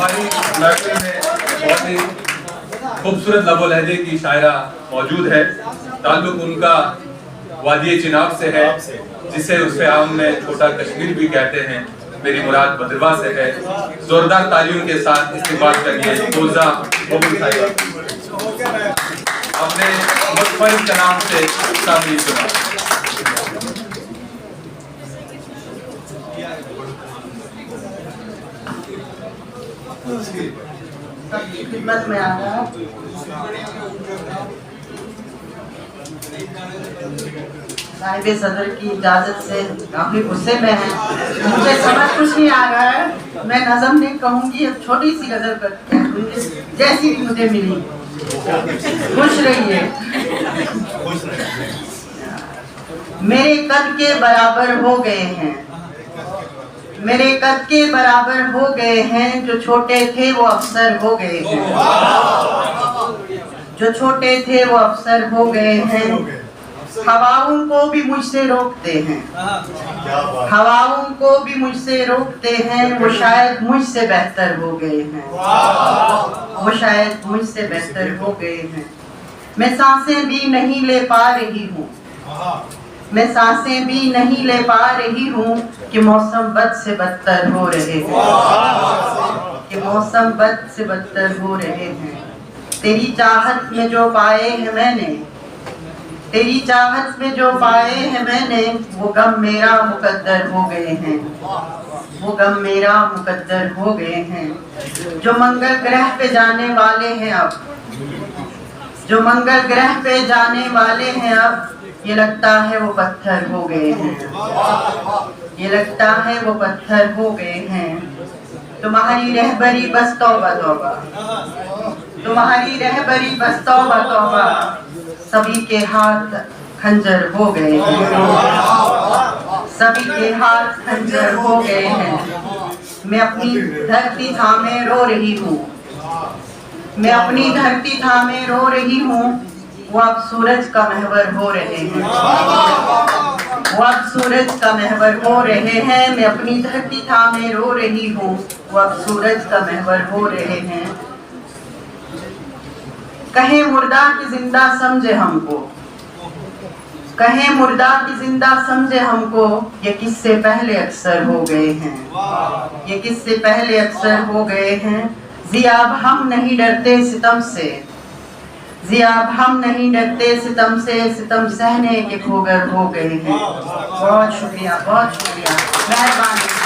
हमारी महफिल में बहुत ही खूबसूरत लबो लहजे की शायरा मौजूद है। ताल्लुक उनका वादी चिनाब से है, जिसे उससे आम में छोटा कश्मीर भी कहते हैं। मेरी मुराद भद्रवा से है। जोरदार तालियों के साथ इस्तेमाल करिए रोजा मोहम्मद साहिबा अपने मुतफरिद कलाम से शामिल सुना। सबकी खिदमत में आ रहा साहिब सदर की इजाजत से काफी गुस्से में है। मुझे समझ कुछ नहीं आ रहा है। मैं नज़म नहीं कहूंगी, अब छोटी सी गजल करके जैसी भी मुझे मिली। खुश रहिए। मेरे कद के बराबर हो गए हैं, मेरे कद के बराबर हो गए हैं। जो छोटे थे वो अफसर हो गए हैं, जो छोटे थे वो अफसर हो गए हैं। हवाओं को भी मुझसे रोकते हैं, हवाओं को भी मुझसे रोकते हैं। वो शायद मुझसे बेहतर हो गए हैं, वो शायद मुझसे बेहतर हो गए हैं। मैं सांसें भी नहीं ले पा रही हूँ, मैं सांसें भी नहीं ले पा रही हूँ कि मौसम बद से बदतर हो रहे हैं, कि मौसम बद से बदतर हो रहे हैं। तेरी चाहत में जो पाए हैं मैंने, तेरी चाहत में जो पाए हैं मैंने, वो गम मेरा मुकद्दर हो गए हैं, वो गम मेरा मुकद्दर हो गए हैं। जो मंगल ग्रह पे जाने वाले हैं अब, जो मंगल ग्रह पे जाने वाले हैं अब, ये लगता है वो पत्थर हो गए हैं, ये लगता है वो पत्थर हो गए हैं। तुम्हारी रहबरी बस तौबा तौबा, तुम्हारी रहबरी बस तौबा तौबा। सभी के हाथ खंजर हो गए हैं, सभी के हाथ खंजर हो गए हैं। मैं अपनी धरती थामे रो रही हूँ, मैं अपनी धरती थामे रो रही हूँ। वो अब सूरज का महवर हो रहे हैं, वो अब सूरज का महवर हो रहे हैं। मैं अपनी धरती थामे रो रही हूँ, वो अब सूरज का महवर हो रहे हैं। कहे मुर्दा की जिंदा समझे हमको, कहे मुर्दा की जिंदा समझे हमको। ये किससे पहले अक्सर हो गए हैं, ये किससे पहले अक्सर हो गए हैं। जियाब हम नहीं डरते सितम से, जियाब हम नहीं डरते सितम से। सितम सहने के खोगर हो गए हैं। बहुत शुक्रिया, बहुत शुक्रिया, मेहरबानी।